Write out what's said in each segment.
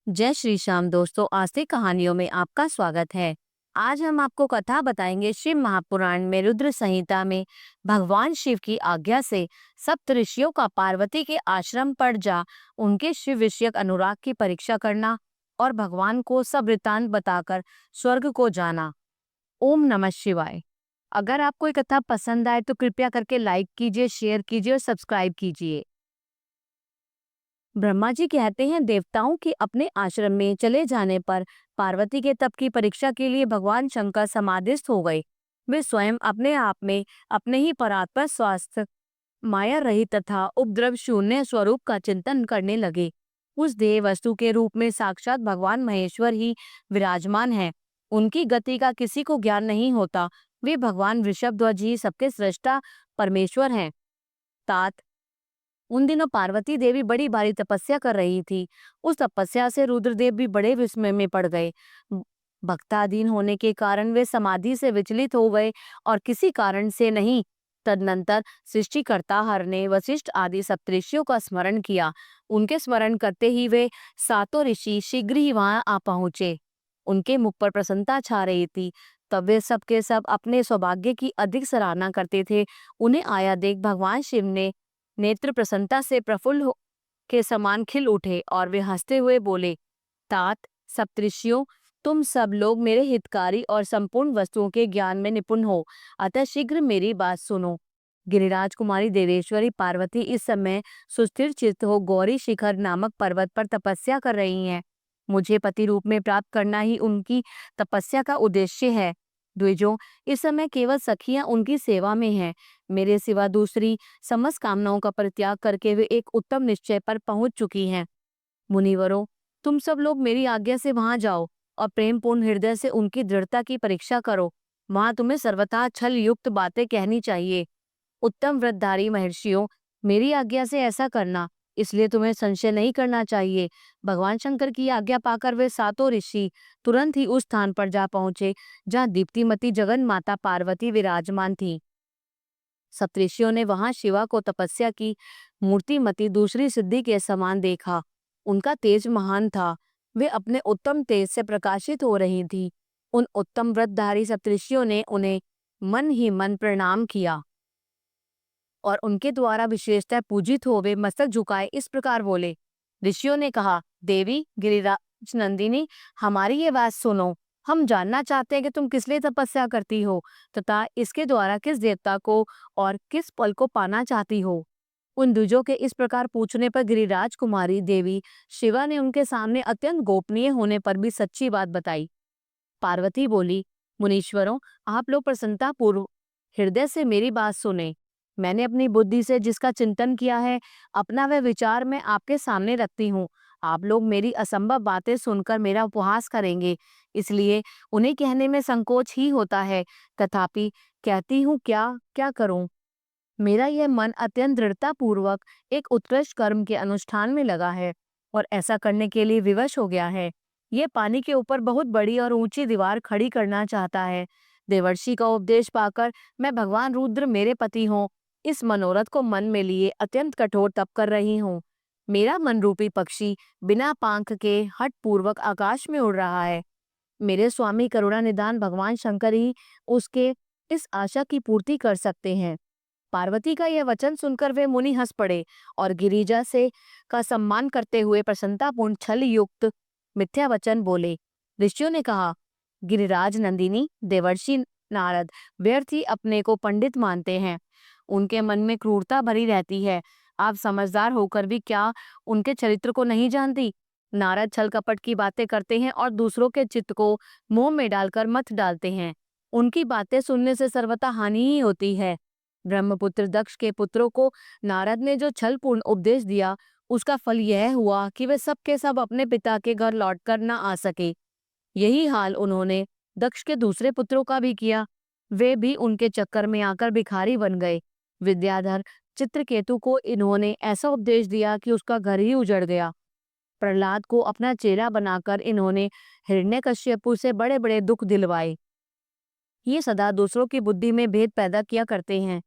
जय श्री श्याम दोस्तों, आस्तिक कहानियों में आपका स्वागत है। आज हम आपको कथा बताएंगे। शिव महापुराण में रुद्र संहिता में भगवान शिव की आज्ञा से सप्त ऋषियों का पार्वती के आश्रम पर जा उनके शिव विषयक अनुराग की परीक्षा करना और भगवान को सब वृत्तांत बताकर स्वर्ग को जाना। ओम नमः शिवाय। अगर आपको ये कथा पसंद आए तो कृपया करके लाइक कीजिए, शेयर कीजिए और सब्सक्राइब कीजिए। ब्रह्मा जी कहते हैं, देवताओं के अपने आश्रम में चले जाने पर पार्वती के तप की परीक्षा के लिए भगवान शंकर समाधिस्थ हो गए। वे स्वयं अपने आप में अपने ही परात्पर स्वास्थ्य, माया रहित तथा उपद्रव शून्य स्वरूप का चिंतन करने लगे। उस देह वस्तु के रूप में साक्षात भगवान महेश्वर ही विराजमान है। उनकी गति का किसी को ज्ञान नहीं होता। वे भगवान वृषभध्वज ही सबके सृष्टा परमेश्वर हैं। तात उन दिनों पार्वती देवी बड़ी भारी तपस्या कर रही थी। उस तपस्या से रुद्रदेव भी बड़े विस्मय में पड़ गए। भक्ताधीन होने के कारण वे समाधि से विचलित हो गए और किसी कारण से नहीं। तदनंतर सृष्टिकर्ता हर ने वशिष्ठ आदि सप्तऋषियों का स्मरण किया। उनके स्मरण करते ही वे सातों ऋषि शीघ्र ही वहां आ पहुंचे। उनके मुख पर प्रसन्नता छा रही थी। तब वे सब के सब अपने सौभाग्य की अधिक सराहना करते थे। उन्हें आया देख भगवान शिव ने नेत्र प्रसन्नता से प्रफुल्ल के समान खिल उठे और वे हंसते हुए बोले, तात सप्तऋषियों, तुम सब लोग मेरे हितकारी और संपूर्ण वस्तुओं के ज्ञान में निपुण हो, अतः शीघ्र मेरी बात सुनो। गिरिराज कुमारी देवेश्वरी पार्वती इस समय सुस्थिर चित्त हो गौरी शिखर नामक पर्वत पर तपस्या कर रही हैं। मुझे पति रूप में प्राप्त करना ही उनकी तपस्या का उद्देश्य है। द्विजों, इस समय केवल सखियां उनकी सेवा में हैं। मेरे सिवा दूसरी समस्त कामनाओं का परित्याग करके वे एक उत्तम निश्चय पर पहुंच चुकी हैं। मुनिवरों, तुम सब लोग मेरी आज्ञा से वहां जाओ और प्रेम पूर्ण हृदय से उनकी दृढ़ता की परीक्षा करो। वहां तुम्हें सर्वथा छल युक्त बातें कहनी चाहिए। उत्तम व्रतधारी महर्षियों, मेरी आज्ञा से ऐसा करना, इसलिए तुम्हें संशय नहीं करना चाहिए। भगवान शंकर की आज्ञा पाकर वे सातों ऋषि तुरंत ही उस स्थान पर जा पहुंचे जहाँ दीप्तिमती जगन माता पार्वती विराजमान थी। सप्तऋषियों ने वहां शिवा को तपस्या की मूर्तिमती दूसरी सिद्धि के समान देखा। उनका तेज महान था। वे अपने उत्तम तेज से प्रकाशित हो रही थी। उन उत्तम व्रतधारी सप्तऋषियों ने उन्हें मन ही मन प्रणाम किया और उनके द्वारा विशेषतः पूजित हो वे मस्तक झुकाए इस प्रकार बोले। ऋषियों ने कहा, देवी गिरिराज नंदिनी, हमारी ये बात सुनो। हम जानना चाहते हैं कि तुम किस लिए तपस्या करती हो तथा इसके द्वारा किस देवता को और किस फल को पाना चाहती हो। उन द्विजों के इस प्रकार पूछने पर गिरिराज कुमारी देवी शिवा ने उनके सामने अत्यंत गोपनीय होने पर भी सच्ची बात बताई। पार्वती बोली, मुनीश्वरों, आप लोग प्रसन्नता पूर्व हृदय से मेरी बात सुने। मैंने अपनी बुद्धि से जिसका चिंतन किया है, अपना वह विचार मैं आपके सामने रखती हूँ। आप लोग मेरी असंभव बातें सुनकर मेरा उपहास करेंगे, इसलिए उन्हें कहने में संकोच ही होता है। तथापि कहती हूँ, क्या क्या करूँ। मेरा यह मन अत्यंत दृढ़ता पूर्वक एक उत्कृष्ट कर्म के अनुष्ठान में लगा है और ऐसा करने के लिए विवश हो गया है। यह पानी के ऊपर बहुत बड़ी और ऊंची दीवार खड़ी करना चाहता है। देवर्षि का उपदेश पाकर मैं भगवान रुद्र मेरे पति हों, इस मनोरथ को मन में लिए अत्यंत कठोर तप कर रही हूँ। मेरा मन रूपी पक्षी बिना पांख के हठ पूर्वक आकाश में उड़ रहा है। मेरे स्वामी करुणा निदान भगवान शंकर ही उसके इस आशा की पूर्ति कर सकते हैं। पार्वती का यह वचन सुनकर वे मुनि हंस पड़े और गिरिजा से का सम्मान करते हुए प्रसन्नतापूर्ण छल युक्त मिथ्या वचन बोले। ऋषियों ने कहा, गिरिराज नंदिनी, देवर्षि नारद व्यर्थ ही अपने को पंडित मानते हैं। उनके मन में क्रूरता भरी रहती है। आप समझदार होकर भी क्या उनके चरित्र को नहीं जानती। नारद छल कपट की बातें करते हैं और दूसरों के चित्त को मोह में डालकर मत डालते हैं। उनकी बातें सुनने से सर्वथा हानि ही होती है। ब्रह्मपुत्र दक्ष के पुत्रों को नारद ने जो छलपूर्ण उपदेश दिया, उसका फल यह हुआ कि वे सब के सब अपने पिता के घर लौटकर न आ सके। यही हाल उन्होंने दक्ष के दूसरे पुत्रों का भी किया। वे भी उनके चक्कर में आकर भिखारी बन गए। विद्याधर चित्रकेतु को इन्होंने ऐसा उपदेश दिया कि उसका घर ही उजड़ गया। प्रहलाद को अपना चेहरा बनाकर इन्होंने हिरण्यकश्यपु से बड़े बड़े दुख दिलवाए। ये सदा दूसरों की बुद्धि में भेद पैदा किया करते हैं।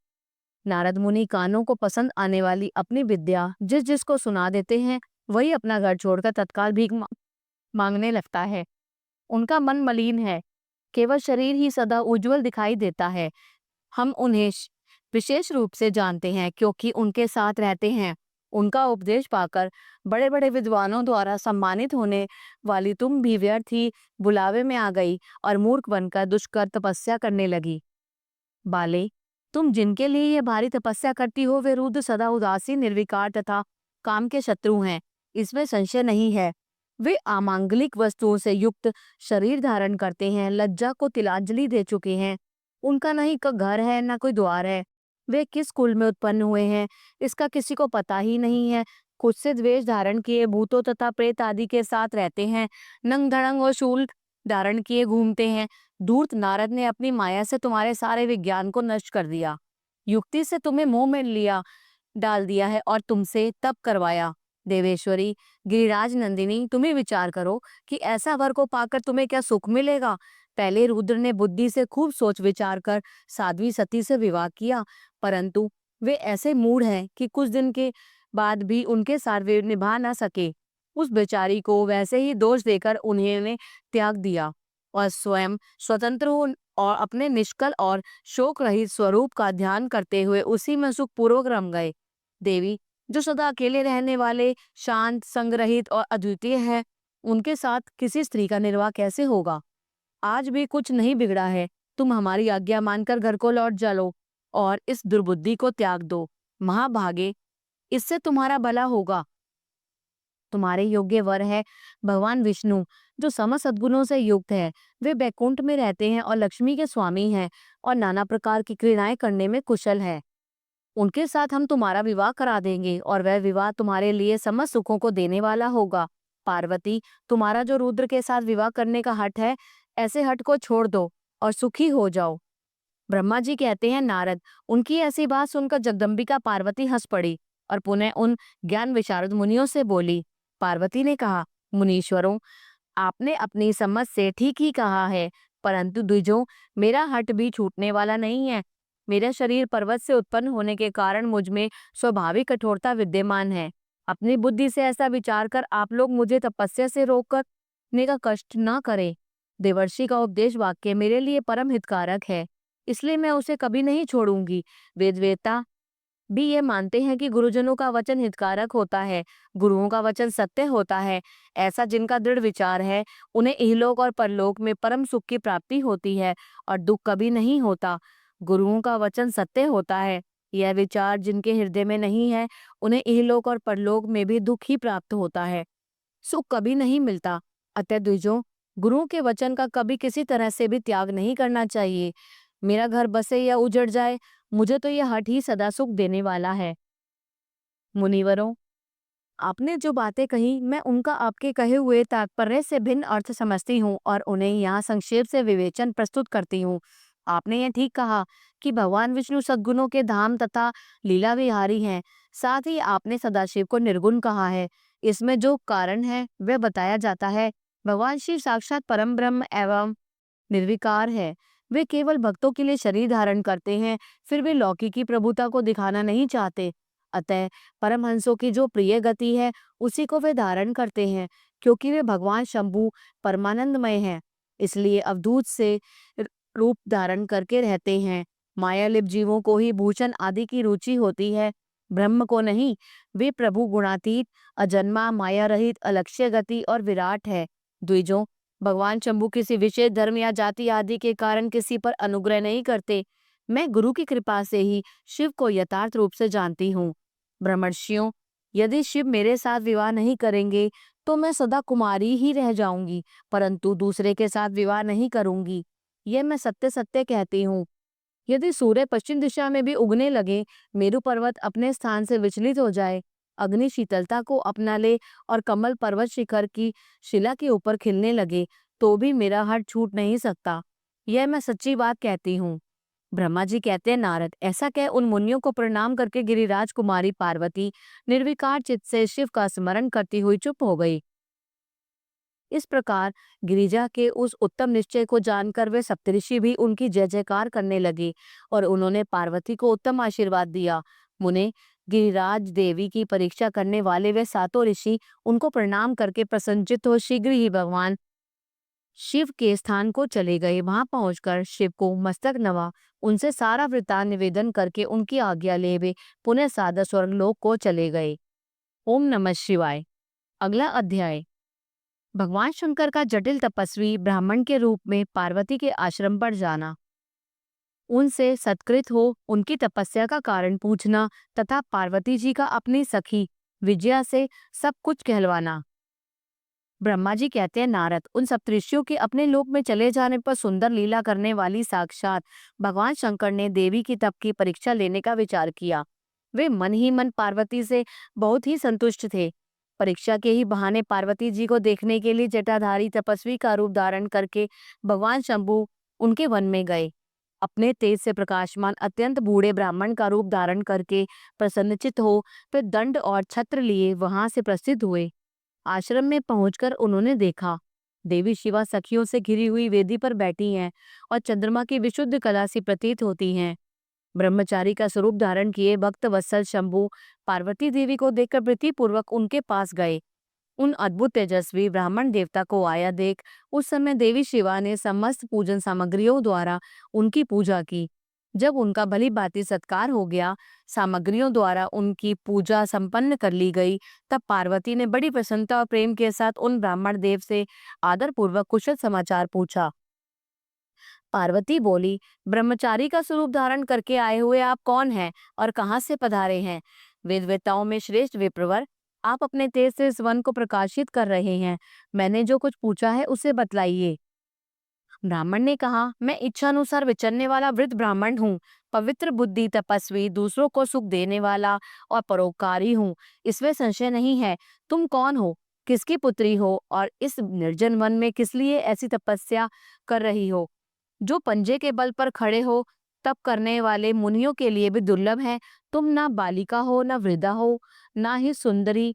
नारद मुनि कानों को पसंद आने वाली अपनी विद्या जिस जिसको सुना देते हैं, वही अपना घर छोड़कर तत्काल भीख मांगने लगता है। उनका मन मलिन है, केवल शरीर ही सदा उज्जवल दिखाई देता है। हम उन्हें विशेष रूप से जानते हैं क्योंकि उनके साथ रहते हैं। उनका उपदेश पाकर बड़े बड़े विद्वानों द्वारा सम्मानित होने वाली तुम भी व्यर्थ ही बुलावे में आ गई और मूर्ख बनकर दुष्कर तपस्या करने लगी। बाले, तुम जिनके लिए ये भारी तपस्या करती हो वे रुद्र सदा उदासीन, निर्विकार तथा काम के शत्रु हैं, इसमें संशय नहीं है। वे अमांगलिक वस्तुओं से युक्त शरीर धारण करते हैं, लज्जा को तिलांजलि दे चुके हैं। उनका न ही कोई घर है न कोई द्वार है। वे किस कुल में उत्पन्न हुए हैं इसका किसी को पता ही नहीं है। खुद से द्वेष धारण किए भूतों तथा प्रेत आदि के साथ रहते हैं, नंग धड़ंग और शूल धारण किए घूमते हैं। धूर्त नारद ने अपनी माया से तुम्हारे सारे विज्ञान को नष्ट कर दिया, युक्ति से तुम्हें मोह में लिया डाल दिया है और तुमसे तप करवाया। देवेश्वरी, गिरिराज नंदिनी, तुम्हें विचार करो कि ऐसा वर को पाकर तुम्हें क्या सुख मिलेगा। पहले रुद्र ने बुद्धि से खूब सोच विचार कर साध्वी सती से विवाह किया, परंतु वे ऐसे मूढ़ हैं कि कुछ दिन के बाद भी उनके साथ वे निभा न सके। उस बेचारी को वैसे ही दोष देकर उन्होंने त्याग दिया और स्वयं स्वतंत्र हो और अपने निष्कल और शोक रहित स्वरूप का ध्यान करते हुए उसी में सुख पूर्वक रम गए। देवी, जो सदा अकेले रहने वाले, शांत, संग्रहित और अद्वितीय है, उनके साथ किसी स्त्री का निर्वाह कैसे होगा। आज भी कुछ नहीं बिगड़ा है, तुम हमारी आज्ञा मानकर घर को लौट चलो और इस दुर्बुद्धि को त्याग दो। महाभागे, इससे तुम्हारा भला होगा। तुम्हारे योग्य वर है भगवान विष्णु, जो समस्त सद्गुणों से युक्त है। वे बैकुंठ में रहते हैं और लक्ष्मी के स्वामी हैं और नाना प्रकार की क्रीड़ाएं करने में कुशल है। उनके साथ हम तुम्हारा विवाह करा देंगे और वह विवाह तुम्हारे लिए समस्त सुखों को देने वाला होगा। पार्वती, तुम्हारा जो रुद्र के साथ विवाह करने का हठ है, ऐसे हठ को छोड़ दो और सुखी हो जाओ। ब्रह्मा जी कहते हैं, नारद, उनकी ऐसी बात सुनकर जगदम्बिका पार्वती हंस पड़ी और पुनः उन ज्ञान विशारद मुनियों से बोली। पार्वती ने कहा, मुनीश्वरों, आपने अपनी समझ से ठीक ही कहा है, परंतु द्विजों, मेरा हठ भी छूटने वाला नहीं है। मेरा शरीर पर्वत से उत्पन्न होने के कारण मुझ में स्वाभाविक कठोरता विद्यमान है। अपनी बुद्धि से ऐसा विचार कर आप लोग मुझे तपस्या से रोकने का कष्ट न करें। देवर्षि का उपदेश वाक्य मेरे लिए परम हितकारक है, इसलिए मैं उसे कभी नहीं छोड़ूंगी। वेदवेता भी ये मानते हैं कि गुरुजनों का वचन हितकारक होता है, गुरुओं का वचन सत्य होता है। ऐसा जिनका दृढ़ विचार है, उन्हें इहलोक और परलोक में परम सुख की प्राप्ति होती है और दुख कभी नहीं होता। गुरुओं का वचन सत्य होता है, यह विचार जिनके हृदय में नहीं है, उन्हें इहलोक और परलोक में भी दुख ही प्राप्त होता है, सुख कभी नहीं मिलता। अतः द्विजों, गुरुओं के वचन का कभी किसी तरह से भी त्याग नहीं करना चाहिए। मेरा घर बसे या उजड़ जाए, मुझे तो यह हठ ही सदा सुख देने वाला है। मुनिवरों, आपने जो बातें कही, मैं उनका आपके कहे हुए तात्पर्य से भिन्न अर्थ समझती हूँ और उन्हें यहाँ संक्षेप से विवेचन प्रस्तुत करती हूँ। आपने यह ठीक कहा कि भगवान विष्णु सद्गुणों के धाम तथा लीला विहारी हैं। साथ ही आपने सदाशिव को निर्गुण कहा है। इसमें जो कारण है वह बताया जाता है। भगवान शिव साक्षात परम ब्रह्म एवं निर्विकार है। वे केवल भक्तों के लिए शरीर धारण करते हैं, फिर वे लौकिकी प्रभुता को दिखाना नहीं चाहते। अतः परमहंसों की जो प्रिय गति है उसी को वे धारण करते हैं, क्योंकि वे भगवान शंभु परमानंदमय हैं, इसलिए अवधूत से रूप धारण करके रहते हैं। मायालिप जीवों को ही भूषण आदि की रुचि होती है, ब्रह्म को नहीं। वे प्रभु गुणातीत, अजन्मा, माया रहित, अलक्ष्य गति और विराट है। द्विजों, भगवान शंभु किसी विशेष धर्म या जाति आदि के कारण किसी पर अनुग्रह नहीं करते। मैं गुरु की कृपा से ही शिव को यथार्थ रूप से जानती हूँ। ब्रह्मर्षियों, यदि शिव मेरे साथ विवाह नहीं करेंगे तो मैं सदा कुमारी ही रह जाऊंगी, परंतु दूसरे के साथ विवाह नहीं करूंगी। यह मैं सत्य सत्य कहती हूँ। यदि सूर्य पश्चिम दिशा में भी उगने लगे, मेरु पर्वत अपने स्थान से विचलित हो जाए, अग्नि शीतलता को अपना ले और कमल पर्वत शिखर की शिला के ऊपर खिलने लगे, तो भी मेरा हठ छूट नहीं सकता। यह मैं सच्ची बात कहती हूँ। ब्रह्मा जी कहते हैं, नारद, ऐसा कह उन मुनियों को प्रणाम करके गिरिराज कुमारी पार्वती निर्विकार चित्त से शिव का स्मरण करती हुई चुप हो गई। इस प्रकार गिरिजा के उस उत्तम निश्चय को जानकर वे सप्तऋषि भी उनकी जय जयकार करने लगे और उन्होंने पार्वती को उत्तम आशीर्वाद दिया। मुने, गिरिराज देवी की परीक्षा करने वाले वे सातों ऋषि उनको प्रणाम करके प्रसन्नचित्त हो शीघ्र ही भगवान शिव के स्थान को चले गए। वहां पहुंचकर शिव को मस्तक नवा, उनसे सारा वृत्तांत निवेदन करके उनकी आज्ञा ले वे पुनः सादर स्वर्गलोक को चले गए। ओम नमः शिवाय। अगला अध्याय। भगवान शंकर का जटिल तपस्वी ब्राह्मण के रूप में पार्वती के आश्रम पर जाना, उनसे सत्कृत हो उनकी तपस्या का कारण पूछना तथा पार्वती जी का अपनी सखी विजया से सब कुछ कहलवाना। ब्रह्मा जी कहते हैं, नारद, उन सप्तऋषियों के अपने लोक में चले जाने पर सुंदर लीला करने वाली साक्षात भगवान शंकर ने देवी की तप की परीक्षा लेने का विचार किया। वे मन ही मन पार्वती से बहुत ही संतुष्ट थे। परीक्षा के ही बहाने पार्वती जी को देखने के लिए जटाधारी तपस्वी का रूप धारण करके भगवान शंभु उनके वन में गए। अपने तेज से प्रकाशमान अत्यंत बूढ़े ब्राह्मण का रूप धारण करके प्रसन्नचित हो फिर दंड और छत्र लिए वहां से प्रस्थित हुए। आश्रम में पहुंचकर उन्होंने देखा देवी शिवा सखियों से घिरी हुई वेदी पर बैठी हैं और चंद्रमा की विशुद्ध कला सी प्रतीत होती हैं। ब्रह्मचारी का स्वरूप धारण किए भक्त वत्सल शंभु पार्वती देवी को देखकर प्रीतिपूर्वक उनके पास गए। उन अद्भुत तेजस्वी ब्राह्मण देवता को आया देख उस समय देवी शिवा ने समस्त पूजन सामग्रियों द्वारा उनकी पूजा की। जब उनका भली भांति सत्कार हो गया, सामग्रियों द्वारा उनकी पूजा संपन्न कर ली गई, तब पार्वती ने बड़ी प्रसन्नता और प्रेम के साथ उन ब्राह्मण देव से आदर पूर्वक कुशल समाचार पूछा। पार्वती बोली, ब्रह्मचारी का स्वरूप धारण करके आए हुए आप कौन हैं और कहाँ से पधारे हैं? वेदवेताओं में श्रेष्ठ विप्रवर, आप अपने तेज से इस वन को प्रकाशित कर रहे हैं। मैंने जो कुछ पूछा है उसे बतलाइए। ब्राह्मण ने कहा, मैं इच्छानुसार विचरने वाला वृद्ध ब्राह्मण हूँ, पवित्र बुद्धि तपस्वी, दूसरों को सुख देने वाला और परोपकारी हूँ, इसमें संशय नहीं है। तुम कौन हो, किसकी पुत्री हो और इस निर्जन वन में किस लिए ऐसी तपस्या कर रही हो जो पंजे के बल पर खड़े हो तप करने वाले मुनियों के लिए भी दुर्लभ है। तुम ना बालिका हो, ना वृद्धा हो, ना ही सुंदरी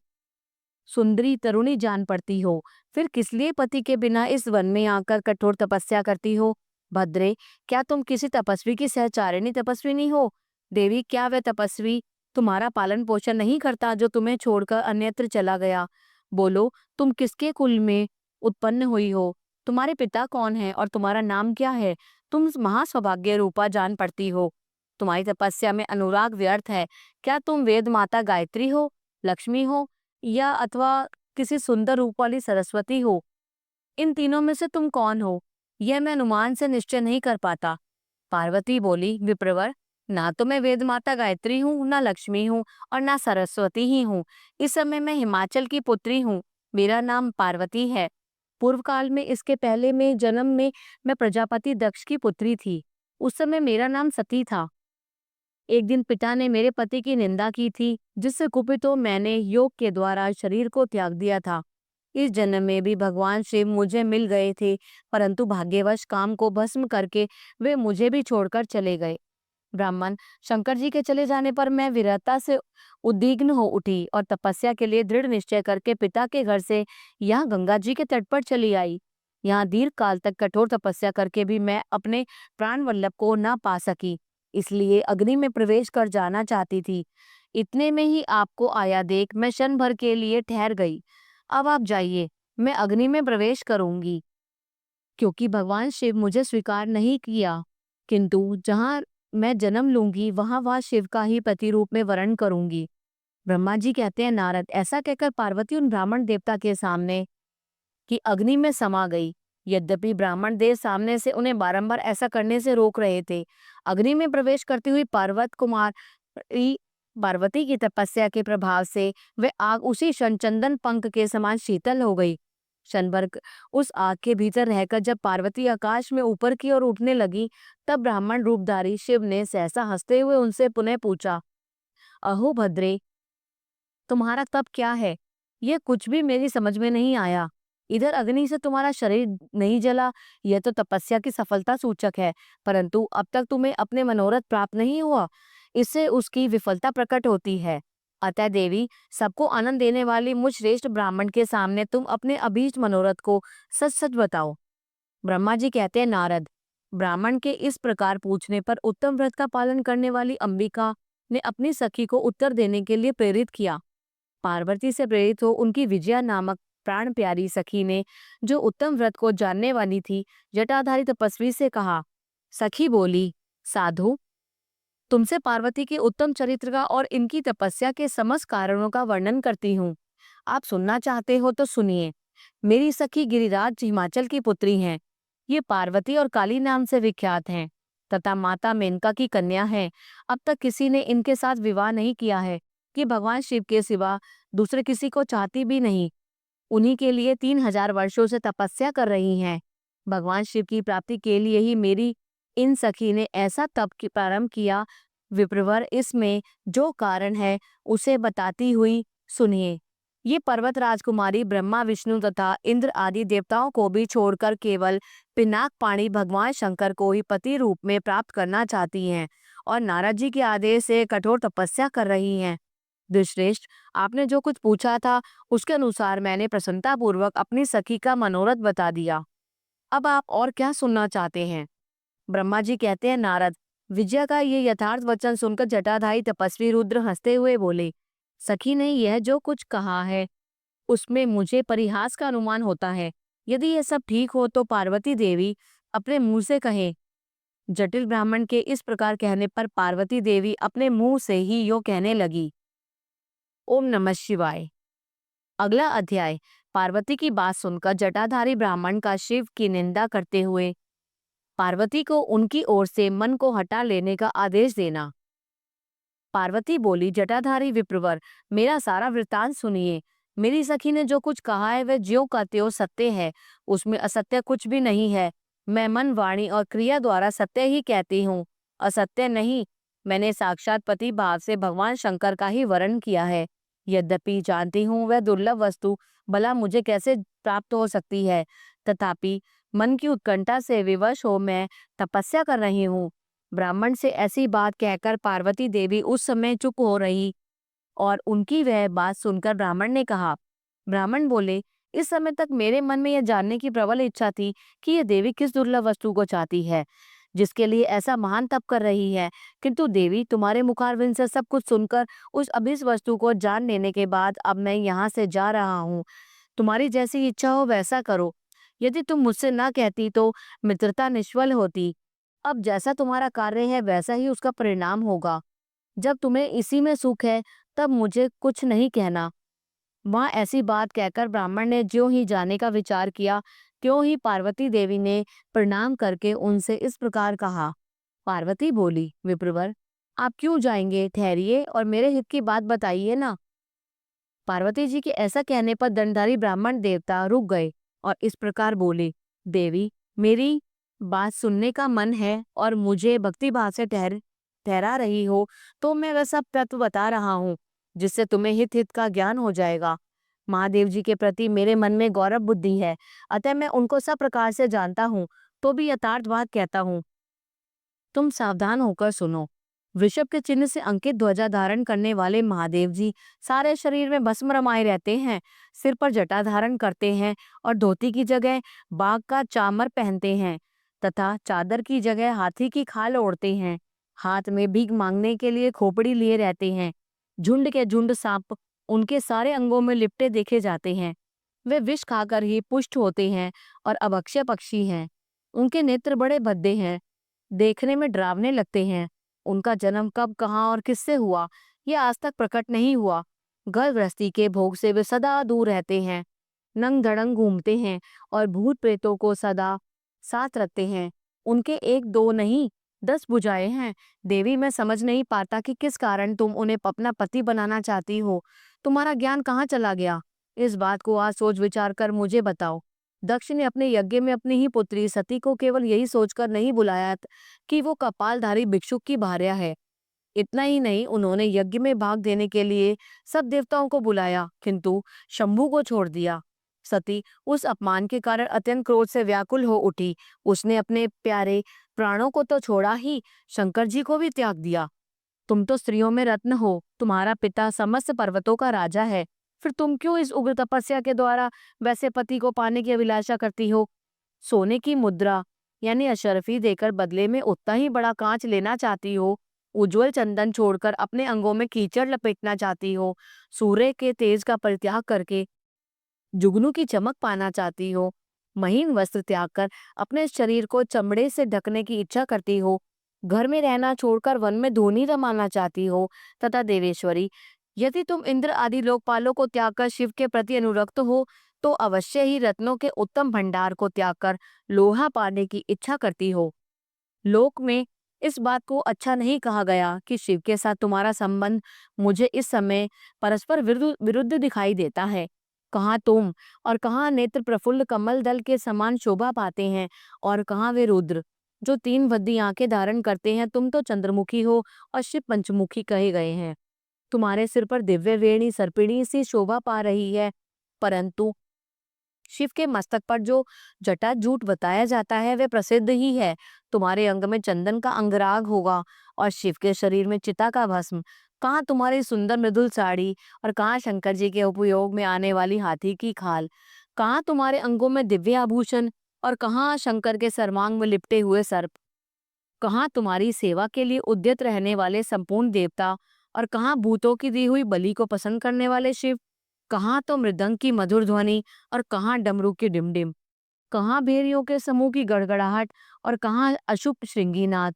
सुंदरी तरुणी जान पड़ती हो, फिर किस लिए पति के बिना इस वन में आकर कठोर तपस्या करती हो? भद्रे, क्या तुम किसी तपस्वी की सहचारिणी तपस्विनी हो? देवी, क्या वह तपस्वी तुम्हारा पालन पोषण नहीं करता जो तुम्हें छोड़कर अन्यत्र चला गया? बोलो, तुम किसके कुल में उत्पन्न हुई हो? तुम्हारे पिता कौन है और तुम्हारा नाम क्या है? तुम महासौभाग्य रूपा जान पड़ती हो, तुम्हारी तपस्या में अनुराग व्यर्थ है। क्या तुम वेद माता गायत्री हो, लक्ष्मी हो, या अथवा किसी सुंदर रूप वाली सरस्वती हो? इन तीनों में से तुम कौन हो, यह मैं अनुमान से निश्चय नहीं कर पाता। पार्वती बोली, विप्रवर, ना तो मैं वेद माता गायत्री हूँ, ना लक्ष्मी हूँ और ना सरस्वती ही हूँ। इस समय मैं हिमाचल की पुत्री हूँ। मेरा नाम पार्वती है। पूर्व काल में, इसके पहले में जन्म में मैं प्रजापति दक्ष की पुत्री थी। उस समय मेरा नाम सती था। एक दिन पिता ने मेरे पति की निंदा की थी, जिससे कुपित हो मैंने योग के द्वारा शरीर को त्याग दिया था। इस जन्म में भी भगवान शिव मुझे मिल गए थे, परंतु भाग्यवश काम को भस्म करके वे मुझे भी छोड़कर चले गए। ब्राह्मण, शंकर जी के चले जाने पर मैं विरहता से उद्विग्न हो उठी और तपस्या के लिए दृढ़ निश्चय करके पिता के घर से यहाँ गंगा जी के तट पर चली आई। यहाँ दीर्घ काल तक कठोर तपस्या करके भी मैं अपने प्राण वल्लभ को न पा सकी, इसलिए अग्नि में प्रवेश कर जाना चाहती थी। इतने में ही आपको आया देख मैं क्षण भर के लिए ठहर गई। अब आप जाइए, मैं अग्नि में प्रवेश करूंगी, क्योंकि भगवान शिव मुझे स्वीकार नहीं किया, किंतु जहाँ मैं जन्म लूंगी वहां वह शिव का ही प्रतिरूप में वर्ण करूंगी। ब्रह्मा जी कहते हैं, नारद, ऐसा कहकर पार्वती उन ब्राह्मण देवता के सामने कि अग्नि में समा गई। यद्यपि ब्राह्मण देव सामने से उन्हें बारंबार ऐसा करने से रोक रहे थे, अग्नि में प्रवेश करती हुई पार्वती की तपस्या के प्रभाव से वे आग उसी क्षण चंदन पंख के समान शीतल हो गई। क्षण भर उस आग के भीतर रहकर जब पार्वती आकाश में ऊपर की ओर उठने लगी, तब ब्राह्मण रूपधारी शिव ने सहसा हंसते हुए उनसे पुनः पूछा, अहो भद्रे, तुम्हारा तप क्या है? यह कुछ भी मेरी समझ में नहीं आया। इधर अग्नि से तुम्हारा शरीर नहीं जला, यह तो तपस्या की सफलता सूचक है, परंतु अब तक तुम्हें अपने मनोरथ प्राप्त नहीं हुआ, इससे उसकी विफलता प्रकट होती है। अतः देवी, सबको आनंद देने वाली मुझ श्रेष्ठ ब्राह्मण के सामने तुम अपने अभीष्ट मनोरथ को सच सच बताओ। ब्रह्मा जी कहते हैं, नारद, ब्राह्मण के इस प्रकार पूछने पर उत्तम व्रत का पालन करने वाली अंबिका ने अपनी सखी को उत्तर देने के लिए प्रेरित किया। पार्वती से प्रेरित हो उनकी विजया नामक प्राण प्यारी सखी ने, जो उत्तम व्रत को जानने वाली थी, जटाधारी तपस्वी से कहा। सखी बोली, साधु, तुमसे पार्वती के उत्तम चरित्र का और इनकी तपस्या के समस्त कारणों का वर्णन करती हूँ। आप सुनना चाहते हो तो सुनिए। मेरी सखी गिरिराज हिमाचल की पुत्री हैं। ये पार्वती और काली नाम से विख्यात हैं तथा माता मेनका की कन्या हैं। अब तक किसी ने इनके साथ विवाह नहीं किया है कि भगवान शिव के सिवा दूसरे किसी को चाहती भी नहीं। उन्हीं के लिए 3000 वर्षों से तपस्या कर रही हैं। भगवान शिव की प्राप्ति के लिए ही मेरी इन सखी ने ऐसा तप प्रारंभ किया। विप्रवर, इसमें जो कारण है उसे बताती हुई सुनिए। ये पर्वत राजकुमारी ब्रह्मा, विष्णु तथा इंद्र आदि देवताओं को भी छोड़कर केवल पिनाक पाणी भगवान शंकर को ही पति रूप में प्राप्त करना चाहती हैं और नारद जी के आदेश से कठोर तपस्या कर रही हैं। दुष्श्रेष्ठ, आपने जो कुछ पूछा था उसके अनुसार मैंने प्रसन्नतापूर्वक अपनी सखी का मनोरथ बता दिया। अब आप और क्या सुनना चाहते हैं? ब्रह्मा जी कहते हैं, नारद, विजया का ये यथार्थ वचन सुनकर जटाधारी तपस्वी रुद्र हंसते हुए बोले, सखी ने यह जो कुछ कहा है उसमें मुझे परिहास का अनुमान होता है। यदि यह सब ठीक हो तो पार्वती देवी अपने मुंह से कहे। जटिल ब्राह्मण के इस प्रकार कहने पर पार्वती देवी अपने मुंह से ही यो कहने लगी। ओम नमः शिवाय। अगला अध्याय। पार्वती की बात सुनकर जटाधारी ब्राह्मण का शिव की निंदा करते हुए पार्वती को उनकी ओर से मन को हटा लेने का आदेश देना। पार्वती बोली, जटाधारी विप्रवर, मेरा सारा वृत्तांत सुनिए। मेरी सखी ने जो कुछ कहा है वह ज्यों का त्यों सत्य है, उसमें असत्य कुछ भी नहीं है। मैं मन, वाणी और क्रिया द्वारा सत्य ही कहती हूँ, असत्य नहीं। मैंने साक्षात पति भाव से भगवान शंकर का ही वर्ण किया है। यद्यपि जानती हूँ वह दुर्लभ वस्तु भला मुझे कैसे प्राप्त हो सकती है, तथापि मन की उत्कंठा से विवश हो मैं तपस्या कर रही हूँ। ब्राह्मण से ऐसी बात कहकर पार्वती देवी उस समय चुप हो रही और उनकी वह बात सुनकर ब्राह्मण ने कहा। ब्राह्मण बोले, इस समय तक मेरे मन में यह जानने की प्रबल इच्छा थी कि यह देवी किस दुर्लभ वस्तु को चाहती है जिसके लिए ऐसा महान तप कर रही है। किंतु देवी, तुम्हारे मुखारविंद से सब कुछ सुनकर उस अभिष्ट वस्तु को जान लेने के बाद अब मैं यहाँ से जा रहा हूँ। तुम्हारी जैसी इच्छा हो वैसा करो। यदि तुम मुझसे ना कहती तो मित्रता निष्फल होती। अब जैसा तुम्हारा कार्य है वैसा ही उसका परिणाम होगा। जब तुम्हें इसी में सुख है तब मुझे कुछ नहीं कहना। वहां ऐसी बात कहकर ब्राह्मण ने ज्यों ही जाने का विचार किया त्यों ही पार्वती देवी ने प्रणाम करके उनसे इस प्रकार कहा। पार्वती बोली, विप्रवर, आप क्यों जाएंगे? ठहरिए और मेरे हित की बात बताइए ना। पार्वती जी के ऐसा कहने पर दंडधारी ब्राह्मण देवता रुक गए और इस प्रकार बोले, देवी, मेरी बात सुनने का मन है और मुझे भक्ति भाव से ठहरा रही हो तो मैं वह सब तत्व बता रहा हूँ जिससे तुम्हें हित हित का ज्ञान हो जाएगा। महादेव जी के प्रति मेरे मन में गौरव बुद्धि है, अतः मैं उनको सब प्रकार से जानता हूँ, तो भी यथार्थ बात कहता हूँ। तुम सावधान होकर सुनो। वृषभ के चिन्ह से अंकित ध्वजा धारण करने वाले महादेव जी सारे शरीर में भस्म रमाए रहते हैं, सिर पर जटा धारण करते हैं और धोती की जगह बाघ का चामर पहनते हैं तथा चादर की जगह हाथी की खाल ओढ़ते हैं। हाथ में भीख मांगने के लिए खोपड़ी लिए रहते हैं। झुंड के झुंड सांप उनके सारे अंगों में लिपटे देखे जाते हैं। वे विष खाकर ही पुष्ट होते हैं और अभक्ष्य पक्षी हैं। उनके नेत्र बड़े भद्दे हैं, देखने में डरावने लगते हैं। उनका जन्म कब, कहाँ और किससे हुआ यह आज तक प्रकट नहीं हुआ। घर गृहस्थी के भोग से वे सदा दूर रहते हैं, नंग धड़ंग घूमते हैं और भूत प्रेतों को सदा साथ रखते हैं। उनके एक दो नहीं 10 भुजाएं हैं। देवी, मैं समझ नहीं पाता कि किस कारण तुम उन्हें अपना पति बनाना चाहती हो। तुम्हारा ज्ञान कहाँ चला गया? इस बात को आज सोच विचार कर मुझे बताओ। दक्ष ने अपने यज्ञ में अपनी ही पुत्री सती को केवल यही सोचकर नहीं बुलाया कि वो कपालधारी भिक्षुक की भार्या है। इतना ही नहीं, उन्होंने यज्ञ में भाग देने के लिए सब देवताओं को बुलाया किंतु शंभू को छोड़ दिया। सती उस अपमान के कारण अत्यंत क्रोध से व्याकुल हो उठी। उसने अपने प्यारे प्राणों को तो छोड़ा ही, शंकर जी को भी त्याग दिया। तुम तो स्त्रियों में रत्न हो, तुम्हारा पिता समस्त पर्वतों का राजा है, फिर तुम क्यों इस उग्र तपस्या के द्वारा वैसे पति को पाने की अभिलाषा करती हो? सोने की मुद्रा यानी अशरफी देकर बदले में उतना ही बड़ा कांच लेना चाहती हो। उज्जवल चंदन छोड़कर अपने अंगों में कीचड़ लपेटना चाहती हो, सूर्य के तेज का परित्याग करके जुगनू की चमक पाना चाहती हो, महीन वस्त्र त्याग कर अपने शरीर को चमड़े से ढकने की इच्छा करती हो, घर में रहना छोड़कर वन में धूनी रमाना चाहती हो, तथा देवेश्वरी, यदि तुम इंद्र आदि लोकपालों को त्याग कर शिव के प्रति अनुरक्त हो, तो अवश्य ही रत्नों के उत्तम भंडार को त्याग कर लोहा पाने की इच्छा करती हो। लोक में इस बात को अच्छा नहीं कहा गया कि शिव के साथ तुम्हारा संबंध मुझे इस समय परस्पर विरुद्ध विरुद्ध दिखाई देता है। कहाँ तुम और कहाँ नेत्र प्रफुल्ल कमल दल के समान शोभा पाते हैं, और कहाँ वे रुद्र जो 3 भद्दी आंखें धारण करते हैं। तुम तो चंद्रमुखी हो और शिव पंचमुखी कहे गए हैं। तुम्हारे सिर पर दिव्य वेणी सर्पिणी सी शोभा पा रही है, परंतु शिव के मस्तक पर जो जटाजूट बताया जाता है वह प्रसिद्ध ही है। तुम्हारे अंग में चंदन का अंगराग होगा और शिव के शरीर में चिता का भस्म। कहाँ तुम्हारी सुंदर मृदुल साड़ी और कहाँ शंकर जी के उपयोग में आने वाली हाथी की खाल। कहाँ तुम्हारे अंगों में दिव्य आभूषण और कहाँ शंकर के सर्वांग में लिपटे हुए सर्प। कहाँ तुम्हारी सेवा के लिए उद्यत रहने वाले संपूर्ण देवता और कहाँ भूतों की दी हुई बलि को पसंद करने वाले शिव। कहाँ तो मृदंग की मधुर ध्वनि और कहाँ डमरू की डिमडिम। कहाँ भेड़ियों के समूह की गड़गड़ाहट और कहाँ अशुभ श्रृंगीनाद।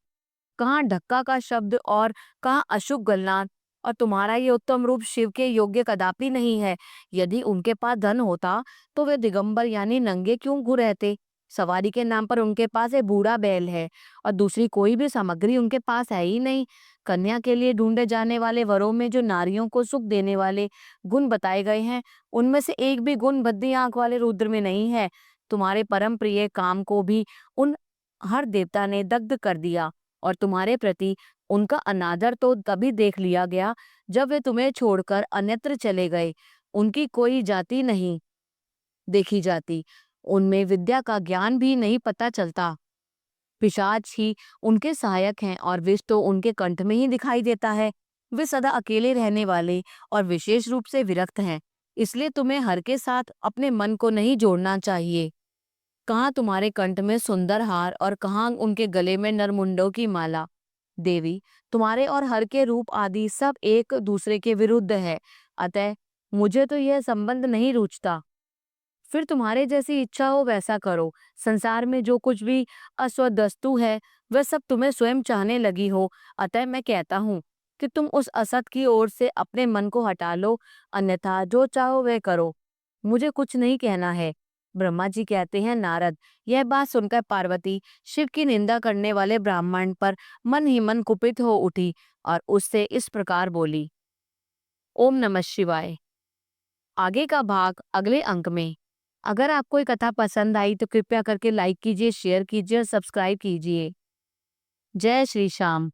कहाँ ढक्का का शब्द और कहाँ अशुभ गलनाद। और तुम्हारा ये उत्तम रूप शिव के योग्य कदापि नहीं है। यदि उनके पास धन होता तो वे दिगंबर यानी नंगे क्यों घूर रहते। सवारी के नाम पर उनके पास एक बूढ़ा बैल है और दूसरी कोई भी सामग्री उनके पास है ही नहीं। कन्या के लिए ढूंढे जाने वाले वरों में जो नारियों को सुख देने वाले गुण बताए गए हैं, उनमें से एक भी गुण भद्दी आंख वाले रुद्र में नहीं है। तुम्हारे परम प्रिय काम को भी उन हर देवता ने दग्ध कर दिया, और तुम्हारे प्रति उनका अनादर तो तभी देख लिया गया जब वे तुम्हें छोड़कर अन्यत्र चले गए। उनकी कोई जाति नहीं देखी जाती, उनमें विद्या का ज्ञान भी नहीं पता चलता। पिशाच ही उनके सहायक हैं और विष तो उनके कंठ में ही दिखाई देता है। वे सदा अकेले रहने वाले और विशेष रूप से विरक्त हैं, इसलिए तुम्हें हर के साथ अपने मन को नहीं जोड़ना चाहिए। कहाँ तुम्हारे कंठ में सुंदर हार और कहाँ उनके गले में नरमुंडों की माला। देवी, तुम्हारे और हर के रूप आदि सब एक दूसरे के विरुद्ध है, अतः मुझे तो यह संबंध नहीं रुचता। फिर तुम्हारे जैसी इच्छा हो वैसा करो। संसार में जो कुछ भी अस्वदस्तु है वह सब तुम्हें स्वयं चाहने लगी हो, अतः मैं कहता हूँ कि तुम उस असत की ओर से अपने मन को हटा लो, अन्यथा जो चाहो वह करो। मुझे कुछ नहीं कहना है। ब्रह्मा जी कहते हैं, नारद, यह बात सुनकर पार्वती शिव की निंदा करने वाले ब्राह्मण पर मन ही मन कुपित हो उठी और उससे इस प्रकार बोली। ओम नमः शिवाय। आगे का भाग अगले अंक में। अगर आपको ये कथा पसंद आई तो कृपया करके लाइक कीजिए, शेयर कीजिए और सब्सक्राइब कीजिए। जय श्री श्याम।